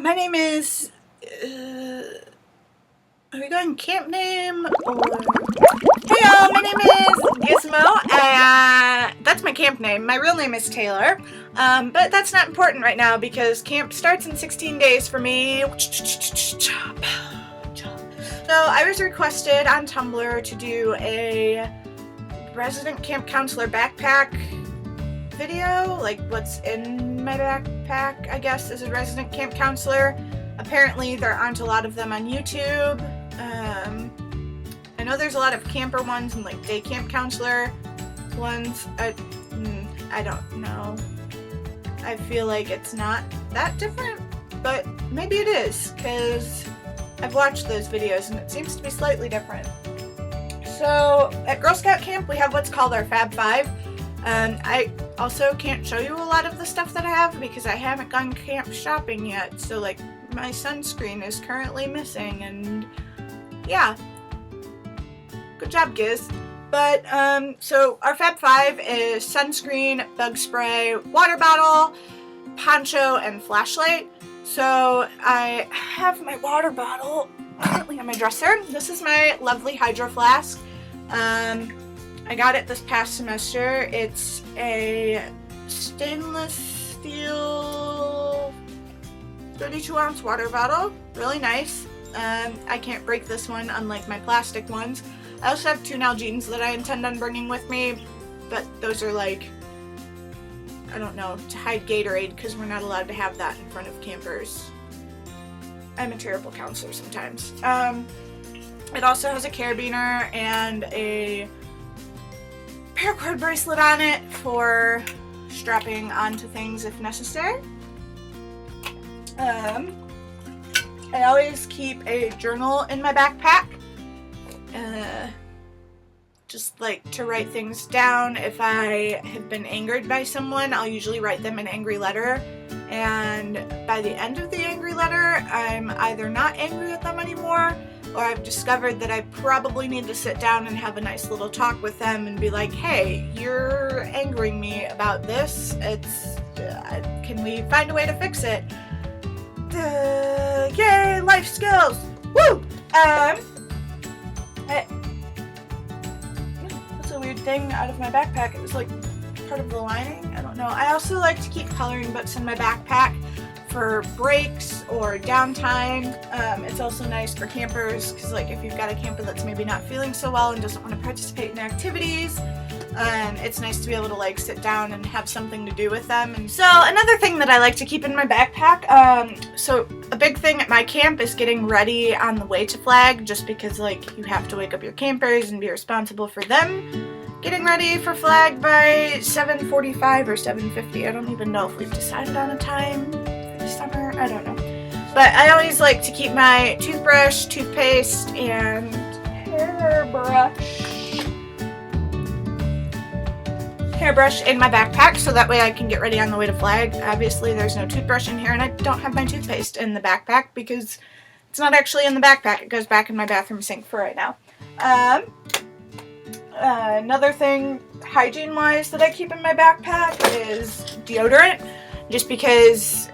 My name is, are we going camp name or? Hey y'all, my name is Gizmo, that's my camp name. My real name is Taylor, but that's not important right now because camp starts in 16 days for me. So I was requested on Tumblr to do a resident camp counselor backpack video, like what's in my backpack, I guess, as a resident camp counselor. Apparently there aren't a lot of them on YouTube. I know there's a lot of camper ones and like day camp counselor ones. I don't know. I feel like it's not that different, but maybe it is, because I've watched those videos and it seems to be slightly different. So at Girl Scout camp we have what's called our Fab Five. I also can't show you a lot of the stuff that I have because I haven't gone camp shopping yet, so like my sunscreen is currently missing, and yeah. Good job, Giz. But, so our Fab Five is sunscreen, bug spray, water bottle, poncho, and flashlight. So I have my water bottle currently on my dresser. This is my lovely Hydro Flask. I got it this past semester. It's a stainless steel 32-ounce water bottle. Really nice. I can't break this one unlike my plastic ones. I also have two Nalgene's that I intend on bringing with me, but those are like, I don't know, to hide Gatorade because we're not allowed to have that in front of campers. I'm a terrible counselor sometimes. It also has a carabiner and a paracord bracelet on it for strapping onto things if necessary. I always keep a journal in my backpack. Just like to write things down. If I have been angered by someone, I'll usually write them an angry letter, and by the end of the angry letter, I'm either not angry at them anymore, or I've discovered that I probably need to sit down and have a nice little talk with them and be like, hey, you're angering me about this. Can we find a way to fix it? Yay, life skills! Woo! That's a weird thing out of my backpack. It was like part of the lining. I don't know. I also like to keep coloring books in my backpack for breaks or downtime. It's also nice for campers because, like, if you've got a camper that's maybe not feeling so well and doesn't want to participate in activities, it's nice to be able to like sit down and have something to do with them. And so another thing that I like to keep in my backpack, so a big thing at my camp is getting ready on the way to flag, just because like you have to wake up your campers and be responsible for them getting ready for flag by 7:45 or 7:50. I don't even know if we've decided on a time for the summer. I don't know. But I always like to keep my toothbrush, toothpaste, and hairbrush in my backpack so that way I can get ready on the way to flag. Obviously there's no toothbrush in here and I don't have my toothpaste in the backpack because it's not actually in the backpack. It goes back in my bathroom sink for right now. Another thing hygiene wise that I keep in my backpack is deodorant, just because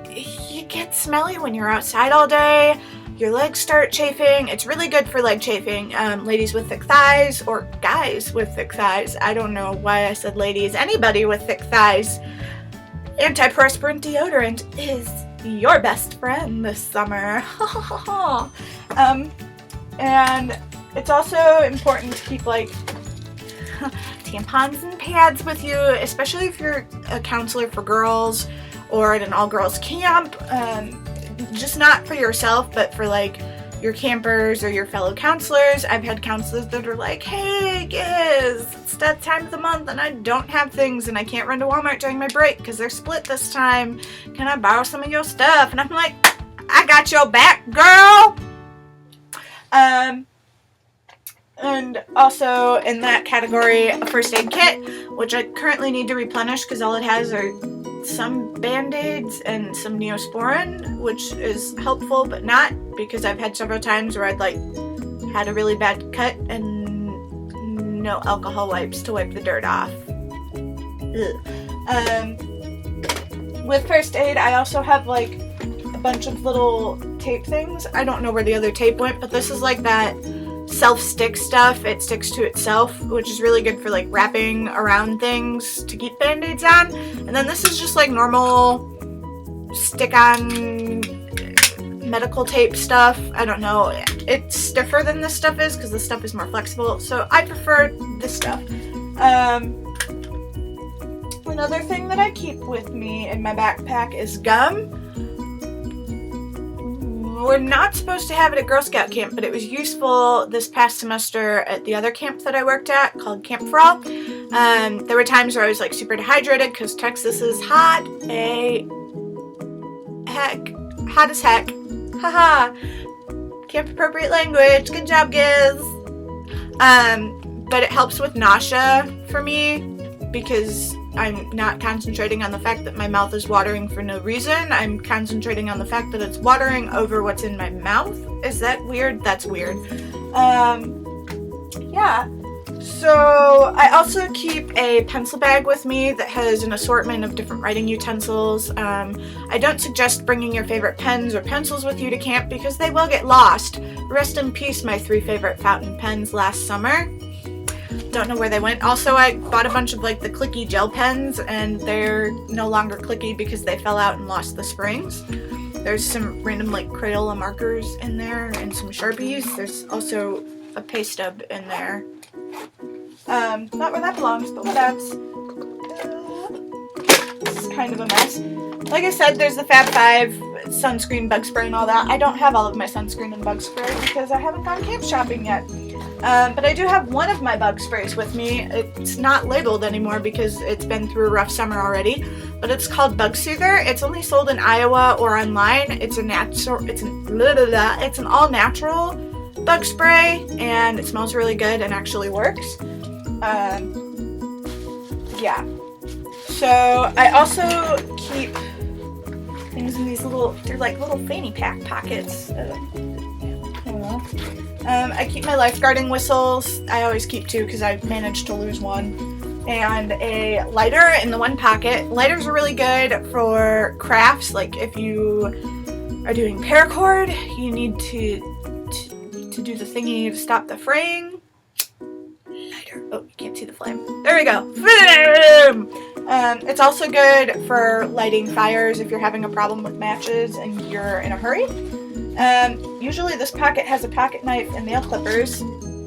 you get smelly when you're outside all day. Your legs start chafing. It's really good for leg chafing. Ladies with thick thighs, or guys with thick thighs. I don't know why I said ladies. Anybody with thick thighs. Antiperspirant deodorant is your best friend this summer. And it's also important to keep like tampons and pads with you, especially if you're a counselor for girls or at an all-girls camp. Just not for yourself, but for like your campers or your fellow counselors. I've had counselors that are like, hey Giz, it's that time of the month and I don't have things and I can't run to Walmart during my break because they're split this time. Can I borrow some of your stuff? And I'm like, I got your back, girl! And also in that category, a first aid kit, which I currently need to replenish because all it has are some band-aids and some Neosporin, which is helpful but not, because I've had several times where I'd like had a really bad cut and no alcohol wipes to wipe the dirt off. Ugh. With first aid, I also have like a bunch of little tape things. I don't know where the other tape went, but this is like that self-stick stuff. It sticks to itself, which is really good for like wrapping around things to keep band-aids on. And then this is just like normal stick-on medical tape stuff. I don't know. It's stiffer than this stuff is because this stuff is more flexible, so I prefer this stuff. Another thing that I keep with me in my backpack is gum. We're not supposed to have it at Girl Scout camp, but it was useful this past semester at the other camp that I worked at called Camp for All. There were times where I was like super dehydrated because Texas is hot as heck. Haha. Camp appropriate language. Good job, Giz. But it helps with nausea for me because I'm not concentrating on the fact that my mouth is watering for no reason. I'm concentrating on the fact that it's watering over what's in my mouth. Is that weird? That's weird. Yeah. So I also keep a pencil bag with me that has an assortment of different writing utensils. I don't suggest bringing your favorite pens or pencils with you to camp because they will get lost. Rest in peace, my 3 favorite fountain pens last summer. Don't know where they went. Also, I bought a bunch of like the clicky gel pens and they're no longer clicky because they fell out and lost the springs. There's some random like Crayola markers in there and some Sharpies. There's also a paste stub in there. Not where that belongs, but whatevs. This is kind of a mess. Like I said, there's the Fab 5 sunscreen, bug spray, and all that. I don't have all of my sunscreen and bug spray because I haven't gone camp shopping yet. But I do have one of my bug sprays with me. It's not labeled anymore because it's been through a rough summer already. But it's called Bug Soother. It's only sold in Iowa or online. It's an all natural bug spray, and it smells really good and actually works. Yeah. So I also keep things in these they're like little fanny pack pockets. I keep my lifeguarding whistles. I always keep 2 because I managed to lose one. And a lighter in the one pocket. Lighters are really good for crafts. Like if you are doing paracord, you need to do the thingy to stop the fraying. Lighter. Oh, you can't see the flame. There we go. It's also good for lighting fires if you're having a problem with matches and you're in a hurry. Usually this pocket has a pocket knife and nail clippers.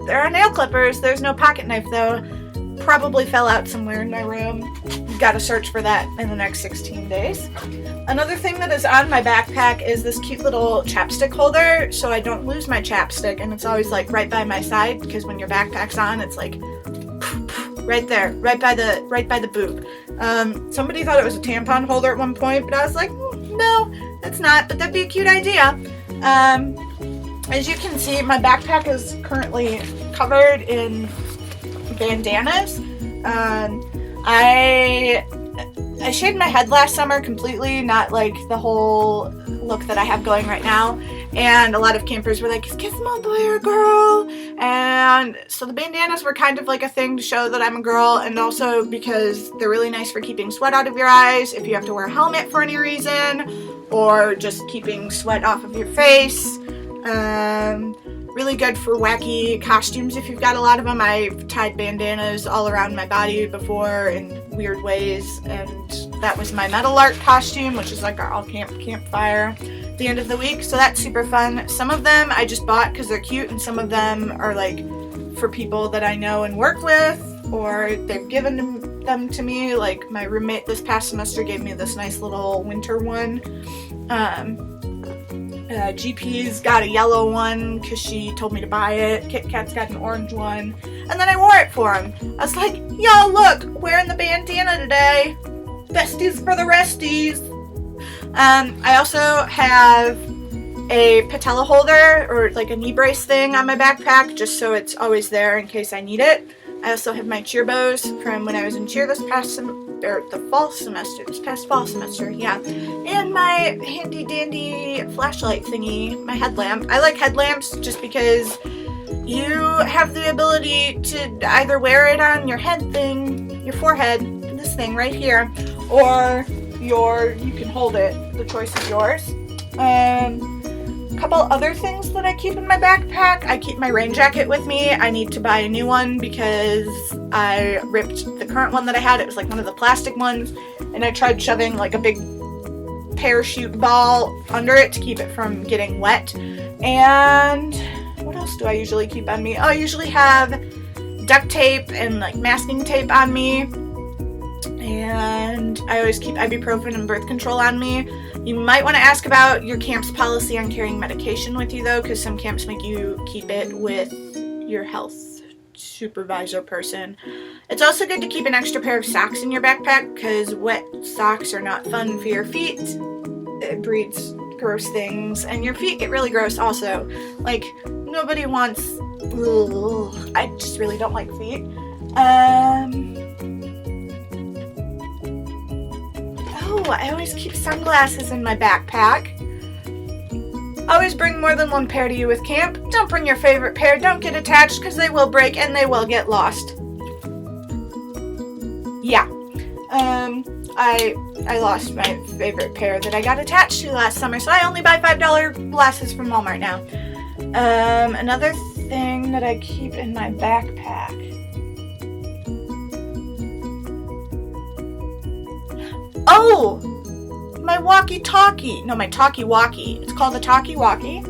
There are nail clippers. There's no pocket knife though. Probably fell out somewhere in my room. Gotta search for that in the next 16 days. Another thing that is on my backpack is this cute little chapstick holder so I don't lose my chapstick, and it's always like right by my side because when your backpack's on it's like right there, right by the boob. Somebody thought it was a tampon holder at one point, but I was like, no, it's not, but that'd be a cute idea. As you can see, my backpack is currently covered in bandanas. I shaved my head last summer completely, not like the whole look that I have going right now. And a lot of campers were like, is Gizmo a boy or a girl? And so the bandanas were kind of like a thing to show that I'm a girl, and also because they're really nice for keeping sweat out of your eyes if you have to wear a helmet for any reason, or just keeping sweat off of your face. Really good for wacky costumes if you've got a lot of them. I've tied bandanas all around my body before in weird ways, and that was my metal art costume, which is like our all campfire at the end of the week, so that's super fun. Some of them I just bought because they're cute, and some of them are like for people that I know and work with, or they've given them to me. Like my roommate this past semester gave me this nice little winter one. GP's got a yellow one because she told me to buy it. Kit Kat's got an orange one. And then I wore it for him. I was like, yo, look, wearing the bandana today. Besties for the resties. I also have a patella holder or like a knee brace thing on my backpack just so it's always there in case I need it. I also have my cheer bows from when I was in cheer this past fall semester, yeah. And my handy dandy flashlight thingy, my headlamp. I like headlamps just because you have the ability to either wear it on your head thing, your forehead, this thing right here, or you can hold it. The choice is yours. Couple other things that I keep in my backpack. I keep my rain jacket with me. I need to buy a new one because I ripped the current one that I had. It was like one of the plastic ones, and I tried shoving like a big parachute ball under it to keep it from getting wet. And what else do I usually keep on me? Oh, I usually have duct tape and like masking tape on me. And I always keep ibuprofen and birth control on me. You might want to ask about your camp's policy on carrying medication with you, though, because some camps make you keep it with your health supervisor person. It's also good to keep an extra pair of socks in your backpack, because wet socks are not fun for your feet. It breeds gross things, and your feet get really gross also. Like, nobody wants... Ugh, I just really don't like feet. Oh, I always keep sunglasses in my backpack. Always bring more than one pair to you with camp. Don't bring your favorite pair. Don't get attached because they will break and they will get lost. Yeah. I lost my favorite pair that I got attached to last summer, so I only buy $5 glasses from Walmart now. Another thing that I keep in my backpack. Oh! My walkie-talkie. No, my talkie-walkie. It's called a talkie-walkie.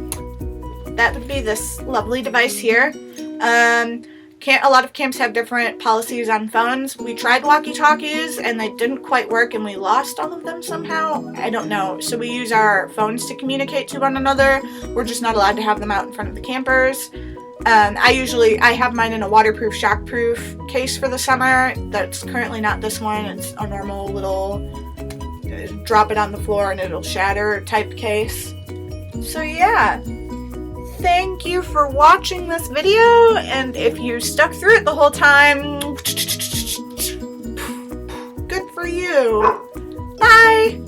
That would be this lovely device here. A lot of camps have different policies on phones. We tried walkie-talkies and they didn't quite work and we lost all of them somehow. I don't know. So we use our phones to communicate to one another. We're just not allowed to have them out in front of the campers. I have mine in a waterproof, shockproof case for the summer. That's currently not this one. It's a normal little drop it on the floor and it'll shatter type case. So yeah. Thank you for watching this video, and if you stuck through it the whole time, good for you. Bye!